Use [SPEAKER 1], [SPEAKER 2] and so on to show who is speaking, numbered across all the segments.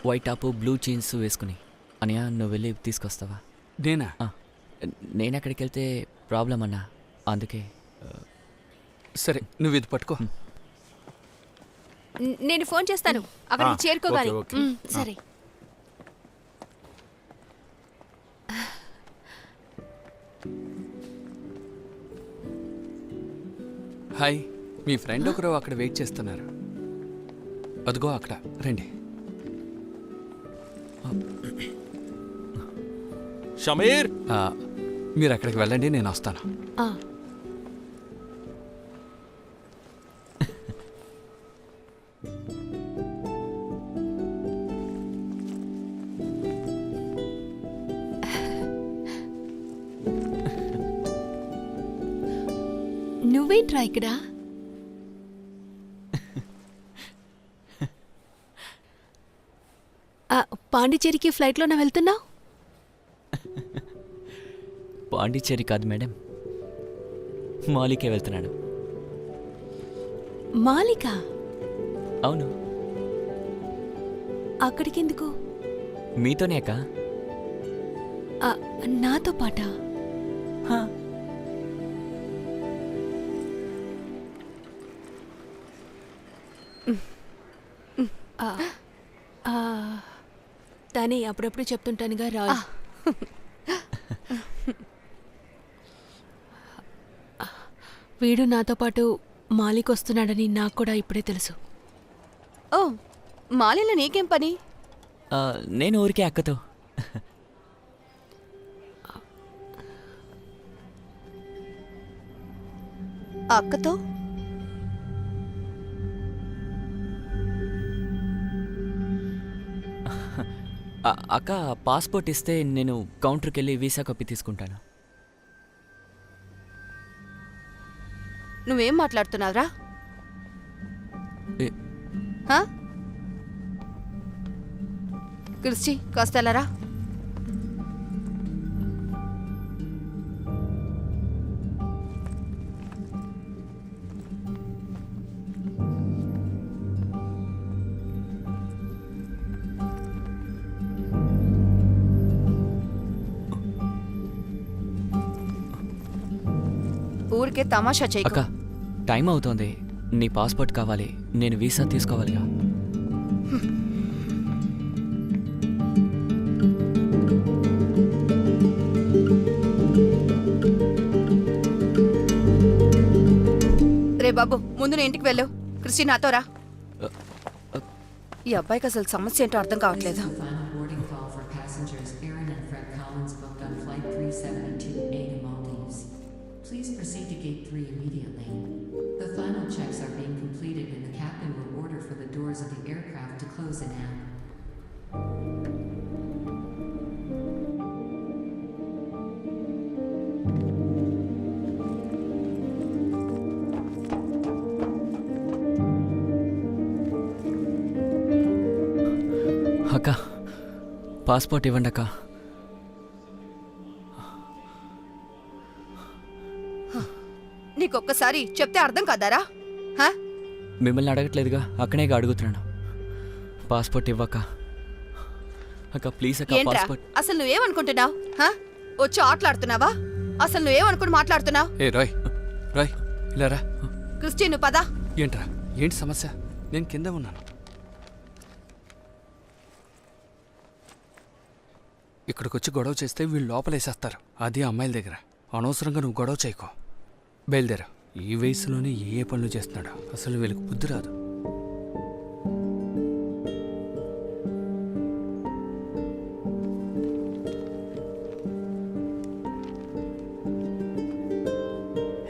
[SPEAKER 1] White top blue jeans వేసుకుని. అన్నయ్య నువ్వు వెళ్ళి తీసుకొస్తావా?
[SPEAKER 2] నేనా?
[SPEAKER 1] నేను ఎక్కడికి వెళ్తే ప్రాబ్లం అన్నా, అందుకే.
[SPEAKER 2] సరే నువ్వు ఇది పట్టుకో.
[SPEAKER 3] నేను ఫోన్ చేస్తాను అక్కడికి చేరుకోగానే. సరే.
[SPEAKER 2] హాయ్, మీ ఫ్రెండ్ ఒకరు అక్కడ వెయిట్ చేస్తున్నారు. అదిగో అక్కడ రండి.
[SPEAKER 4] షమీర్,
[SPEAKER 2] మీరు అక్కడికి వెళ్ళండి, నేను వస్తాను.
[SPEAKER 3] నువ్వేంట్రా ఇక్కడ? పాండిచేరికి ఫ్లైట్లోనే వెళ్తున్నావు?
[SPEAKER 1] పాండిచ్చేరి కాదు మేడం, మాలికే వెళ్తున్నాడు.
[SPEAKER 3] మాలిక?
[SPEAKER 1] అవును.
[SPEAKER 3] అక్కడికెందుకు?
[SPEAKER 1] మీతోనే అక్క.
[SPEAKER 3] నాతో పాటా? తనే అప్పుడప్పుడు చెప్తుంటానుగా రా. వీడు నాతో పాటు మాలిక్ వస్తున్నాడని నాకు కూడా ఇప్పుడే తెలుసు.
[SPEAKER 5] ఓ, మాలిలో నీకేం పని?
[SPEAKER 1] నేను ఊరికే అక్కతో.
[SPEAKER 5] అక్కతో?
[SPEAKER 1] అక్క పాస్పోర్ట్ ఇస్తే నేను కౌంటర్కి వెళ్ళి వీసా కాపీ తీసుకుంటాను.
[SPEAKER 5] నువ్వేం మాట్లాడుతున్నావురా? క్రిస్టి, కాస్త వెళ్ళరా. ఊరికే తమాషా చేయకు.
[SPEAKER 1] అక్క టైం అవుతోంది, నీ పాస్పోర్ట్ కావాలి, నేను వీసా తీసుకోవాలిగా.
[SPEAKER 5] రే బాబు, ముందు నీ ఇంటికి వెళ్ళు. క్రిస్టి నాతో రా. ఈ అబ్బాయికి అసలు సమస్య ఏంటో అర్థం కావట్లేదు.
[SPEAKER 6] Please proceed to gate 3 immediately. The final checks are being completed and the captain will order for the doors of the aircraft to close in half.
[SPEAKER 1] అక్క పాస్పోర్ట్ ఇవ్వండి అక్క.
[SPEAKER 5] నీకొక్కసారి చెప్తే అర్థం కాదారా?
[SPEAKER 1] మిమ్మల్ని అడగట్లేదుగా, అక్కనేగా అడుగుతున్నాను. పాస్పోర్ట్ ఇవ్వక అక్క, ప్లీజ్ అక్క. పాస్పోర్ట్.
[SPEAKER 5] అసలు నువ్వేమనుకుంటున్నావు? వచ్చి ఆటలాడుతున్నావా? అసలు నువ్వేమనుకుని మాట్లాడుతున్నావు?
[SPEAKER 2] ఏ రాయ్, రాయ్ ఇలా రా.
[SPEAKER 5] క్రిస్టి, నువ్వు పదా.
[SPEAKER 2] ఏంట్రా, ఏంటి సమస్య? నేను కింద ఉన్నాను. ఇక్కడికి వచ్చి గొడవ చేస్తే వీళ్ళు లోపలేసేస్తారు, అది అమ్మాయిల దగ్గర. అనవసరంగా నువ్వు గొడవ చేయకో. బయలుదేరా. ఈ వయసులోనే ఏ పనులు చేస్తున్నాడు, అసలు వీళ్ళకి బుద్ధి రాదు.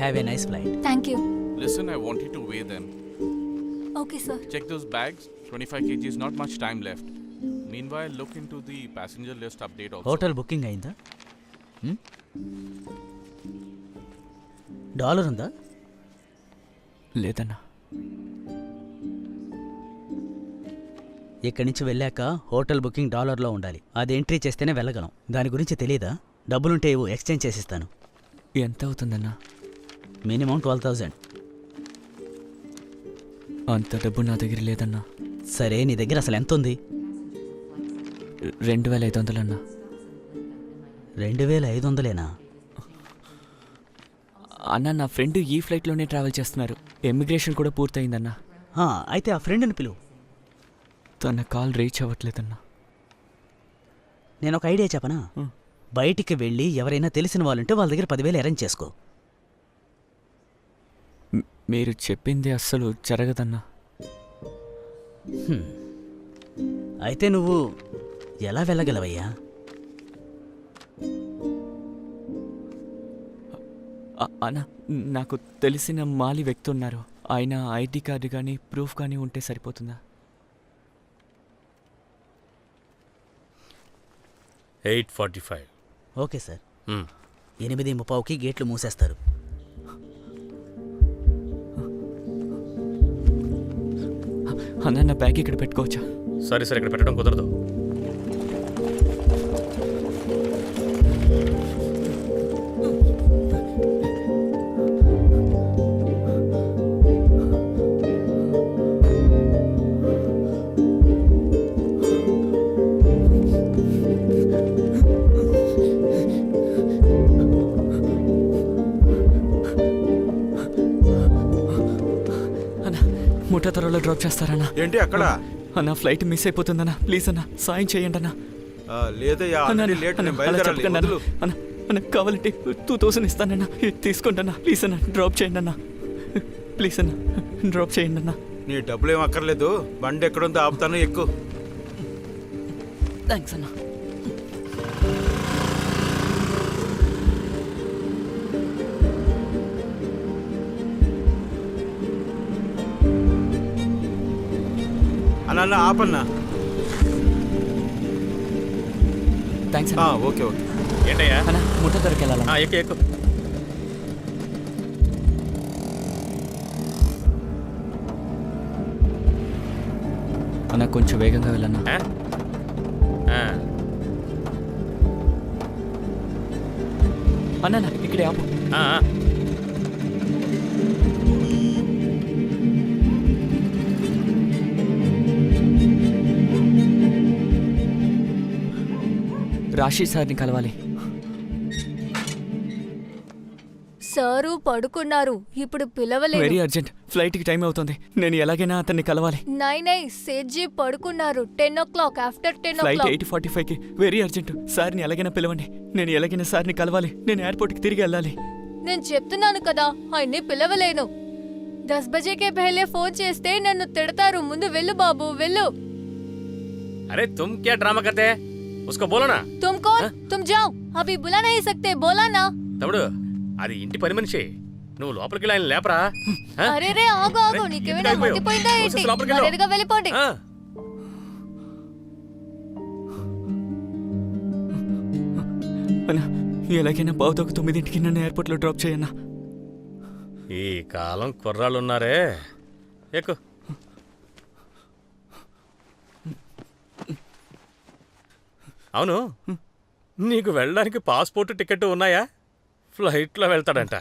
[SPEAKER 7] Have a nice flight.
[SPEAKER 3] Thank you.
[SPEAKER 4] listen, I want you to weigh them.
[SPEAKER 3] Okay, sir.
[SPEAKER 4] Check those bags. 25 kgs, not much time left. Meanwhile, look into the passenger list update also.
[SPEAKER 7] Hotel booking అయిందా? Dollar ఉందా?
[SPEAKER 1] లేదన్నా.
[SPEAKER 7] ఇక్కడి నుంచి వెళ్ళాక hotel booking డాలర్లో ఉండాలి. అది entry చేస్తేనే వెళ్ళగలం. దాని గురించి తెలియదా? డబ్బులుంటే ఇవ్వు, ఎక్స్చేంజ్ చేసిస్తాను.
[SPEAKER 1] ఎంత అవుతుందన్నా?
[SPEAKER 7] మినిమం 12,000.
[SPEAKER 1] అంత డబ్బు నా దగ్గర లేదన్నా.
[SPEAKER 7] సరే, నీ దగ్గర అసలు ఎంత ఉంది?
[SPEAKER 1] 2500 అన్నా.
[SPEAKER 7] 2500
[SPEAKER 1] అన్న నా ఫ్రెండ్ ఈ ఫ్లైట్లోనే ట్రావెల్ చేస్తున్నారు. ఎమిగ్రేషన్ కూడా పూర్తయిందన్నా.
[SPEAKER 7] అయితే ఆ ఫ్రెండ్ని పిలువు.
[SPEAKER 1] తన కాల్ రీచ్ అవ్వట్లేదన్నా.
[SPEAKER 7] నేను ఒక ఐడియా చెప్పనా? బయటికి వెళ్ళి ఎవరైనా తెలిసిన వాళ్ళుంటే వాళ్ళ దగ్గర 10,000 అరేంజ్ చేసుకో.
[SPEAKER 1] మీరు చెప్పింది అస్సలు జరగదన్నా.
[SPEAKER 7] అయితే నువ్వు ఎలా వెళ్ళగలవయ్యా?
[SPEAKER 1] అన్న నాకు తెలిసిన మాలి వ్యక్తి ఉన్నారు. ఆయన ఐడి కార్డు కానీ ప్రూఫ్ కానీ ఉంటే సరిపోతుందా?
[SPEAKER 8] 8:45.
[SPEAKER 7] Okay sir. 8:30కి గేట్లు మూసేస్తారు.
[SPEAKER 1] అన్న నా బ్యాగ్ ఇక్కడ పెట్టుకోవచ్చా?
[SPEAKER 8] సరే ఇక్కడ పెట్టడం కుదరదు.
[SPEAKER 1] అన్న ముఠా త్వరలో డ్రాప్ చేస్తారన్నా?
[SPEAKER 9] ఏంటి అక్కడ?
[SPEAKER 1] అన్న ఫ్లైట్ మిస్ అయిపోతుందన్నా. ప్లీజ్ అన్న సాయం చేయండి అన్న.
[SPEAKER 9] లేదయ్యా,
[SPEAKER 1] అన్న,
[SPEAKER 9] ఆల్రెడీ లేట్,
[SPEAKER 1] అన్న,
[SPEAKER 9] నేను
[SPEAKER 1] అలా
[SPEAKER 9] బయలుదేరాలి.
[SPEAKER 1] చెప్పకండి అన్న.
[SPEAKER 9] వదులు.
[SPEAKER 1] అన్న అన్న కావాలంటే 2000 ఇస్తానన్నా. తీసుకోండి అన్న. ప్లీజ్ అన్న డ్రాప్ చేయండి అన్న. ప్లీజ్ అన్న డ్రాప్ చేయండి అన్న.
[SPEAKER 9] నీ డబ్బులు ఏం అక్కర్లేదు, బండి ఎక్కడుందో ఆపుతాను, ఎక్కువ.
[SPEAKER 1] థ్యాంక్స్ అన్న.
[SPEAKER 9] అన్న ఆపన్నా.
[SPEAKER 1] థ్యాంక్స్ అన్న.
[SPEAKER 9] Okay okay.
[SPEAKER 8] ఏంటయ్యా?
[SPEAKER 1] అన్న ముఠా త్వరకి వెళ్ళాలన్నా.
[SPEAKER 8] ఎక్కు.
[SPEAKER 1] అన్న కొంచెం వేగంగా వెళ్ళన్నా. అన్న ఇక్కడే ఆపు. రాశి సార్ని కలవాలి.
[SPEAKER 10] సారు పడుకున్నారు, ఇప్పుడు పిలవలేదు.
[SPEAKER 1] వెరీ అర్జెంట్, ఫ్లైట్కి టైం అవుతుంది. నేను ఎలాగైనా అతన్ని కలవాలి.
[SPEAKER 10] నై సేట్జీ పడుకున్నారు. 10 o'clock, ఆఫ్టర్ 10
[SPEAKER 1] ఫ్లైట్
[SPEAKER 10] o'clock.
[SPEAKER 1] 8:45కి. Very urgent. సార్ని ఎలాగైనా పిలవండి. నేను ఎలాగైనా సార్ని కలవాలి. నేను ఎయిర్పోర్ట్కి తిరిగి వెళ్ళాలి.
[SPEAKER 10] నేను చెప్తున్నాను కదా, ఆయన్ని పిలవలేను. 10 బజేకే పెహలే ఫోన్ చేస్తే నన్ను తిడతారు. ముందు వెళ్ళు బాబు, వెళ్ళు.
[SPEAKER 8] అరే తుమ్ క్యా డ్రామా కర్తే? ఉస్కో బోలో నా.
[SPEAKER 10] తుమ్ కౌన్? తుమ్ జాओ. అభి బులా నహీ సక్తే, బోలా నా.
[SPEAKER 8] తమ్ముడు, అది ఇంటి పని మనిషి. నువ్వు లోపలికి ఆయన లేపరా.
[SPEAKER 10] అరే రే ఆగు ఆగు, నీకేమైనా మతిపోయిందా ఏంటి? మర్యాదగా వెళ్ళిపోండి.
[SPEAKER 1] అన్నా ఎలాగైనా 8:45కి నన్ను ఎయిర్పోర్ట్లో డ్రాప్ చేయన్నా.
[SPEAKER 8] ఈ కాలం కుర్రాళ్ళున్నారే. ఎక్కు. అవును, నీకు వెళ్ళడానికి పాస్పోర్ట్ టికెట్ ఉన్నాయా? ఫ్లైట్లో వెళ్తాడంట.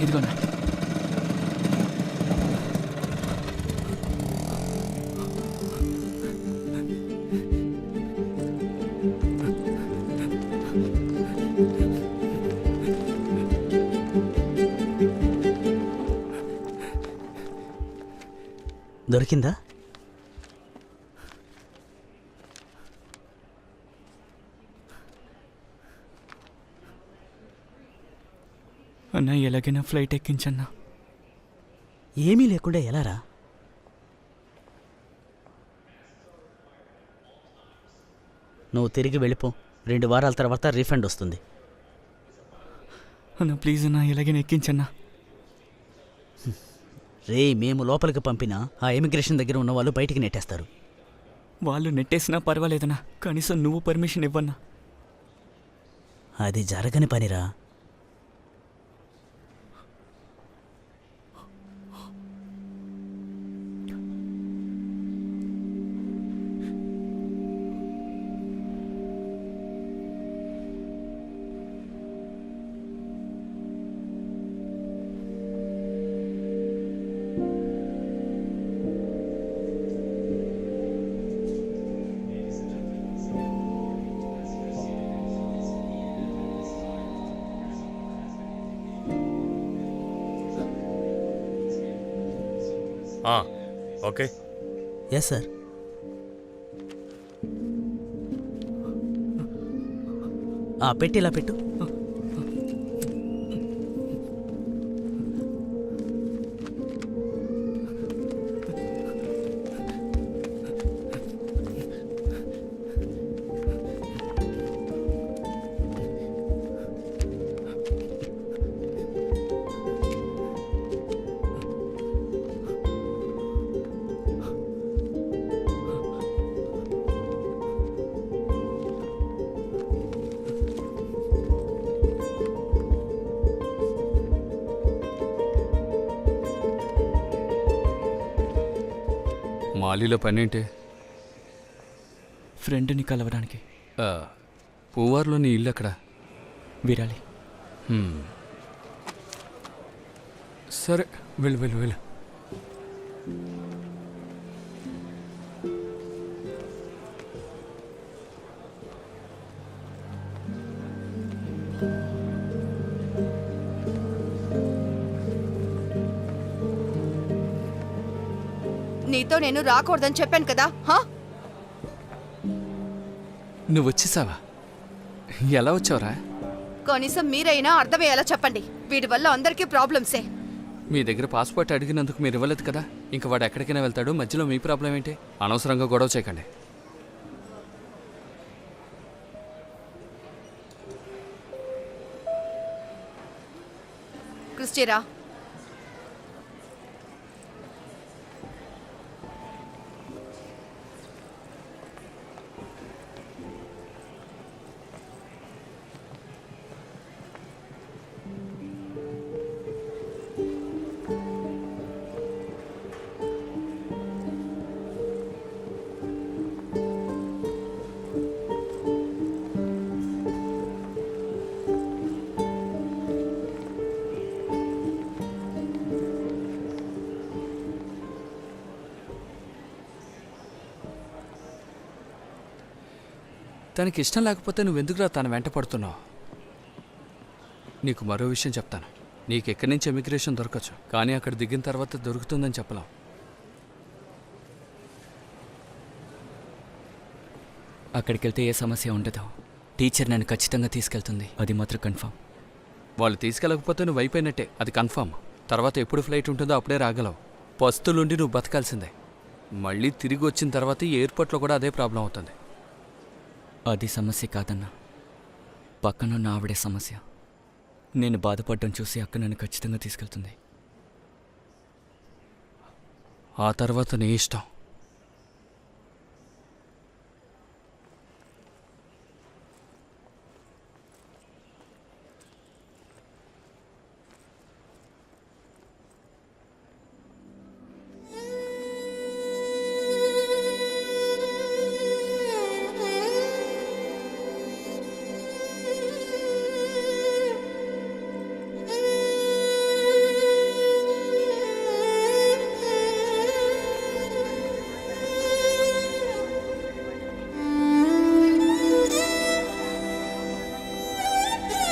[SPEAKER 1] ఇదిగోన్నా.
[SPEAKER 7] దొరికిందా?
[SPEAKER 1] అన్నా ఎలాగైనా ఫ్లైట్ ఎక్కించన్నా.
[SPEAKER 7] ఏమీ లేకుండా ఎలారా? నువ్వు తిరిగి వెళ్ళిపో. 2 వారాల తర్వాత రీఫండ్ వస్తుంది.
[SPEAKER 1] అన్నా ప్లీజ్ అన్నా ఎలాగైనా ఎక్కించన్నా.
[SPEAKER 7] మేము లోపలికి పంపినా ఆ ఇమిగ్రేషన్ దగ్గర ఉన్న వాళ్ళు బయటికి నెట్టేస్తారు.
[SPEAKER 1] వాళ్ళు నెట్టేసినా పర్వాలేదన్నా, కనీసం నువ్వు పర్మిషన్ ఇవ్వన్నా.
[SPEAKER 7] అది జరగని పనిరా.
[SPEAKER 8] ఓకే.
[SPEAKER 7] Yes sir. పెట్టి ఇలా పెట్టు.
[SPEAKER 2] మాలీలో పనేంటి?
[SPEAKER 1] ఫ్రెండ్ని కలవడానికి.
[SPEAKER 2] పూవార్లో నీ ఇల్లు ఎక్కడ?
[SPEAKER 1] విరాలి.
[SPEAKER 2] సరే వెళ్ళు వెళ్ళు వెళ్ళు.
[SPEAKER 5] నీతో నేను రాకూడదని చెప్పాను కదా.
[SPEAKER 2] నువ్వు వచ్చేసావా? ఎలా వచ్చావురా?
[SPEAKER 5] కనీసం మీరైనా అర్థమయ్యేలా చెప్పండి. వీడి వల్ల అందరికీ ప్రాబ్లమ్సే.
[SPEAKER 2] మీ దగ్గర పాస్పోర్ట్ అడిగినందుకు మీరు ఇవ్వలేదు కదా. ఇంక వాడు ఎక్కడికైనా వెళ్తాడు, మధ్యలో మీ ప్రాబ్లం ఏంటి? అనవసరంగా గొడవ చేయకండి.
[SPEAKER 5] క్రిస్టిరా,
[SPEAKER 2] తనకి ఇష్టం లేకపోతే నువ్వెందుకురా తన వెంట పడుతున్నావు? నీకు మరో విషయం చెప్తాను. నీకు ఎక్కడి నుంచి ఎమిగ్రేషన్ దొరకచ్చు, కానీ అక్కడ దిగిన తర్వాత దొరుకుతుందని చెప్పలేం.
[SPEAKER 1] అక్కడికి వెళ్తే ఏ సమస్య ఉండదు. టీచర్ నన్ను ఖచ్చితంగా తీసుకెళ్తుంది, అది మాత్రం కన్ఫామ్.
[SPEAKER 2] వాళ్ళు తీసుకెళ్ళకపోతే నువ్వు అయిపోయినట్టే, అది కన్ఫామ్. తర్వాత ఎప్పుడు ఫ్లైట్ ఉంటుందో అప్పుడే రాగలవు. పస్తులుండి నువ్వు బతకాల్సిందే. మళ్ళీ తిరిగి వచ్చిన తర్వాత ఈ ఎయిర్పోర్ట్లో కూడా అదే ప్రాబ్లం అవుతుంది.
[SPEAKER 1] అది సమస్య కాదన్నా, పక్కనున్న ఆవిడే సమస్య. నేను బాధపడడం చూసి అక్క నన్ను ఖచ్చితంగా తీసుకెళ్తుంది.
[SPEAKER 2] ఆ తర్వాత నీ ఇష్టం.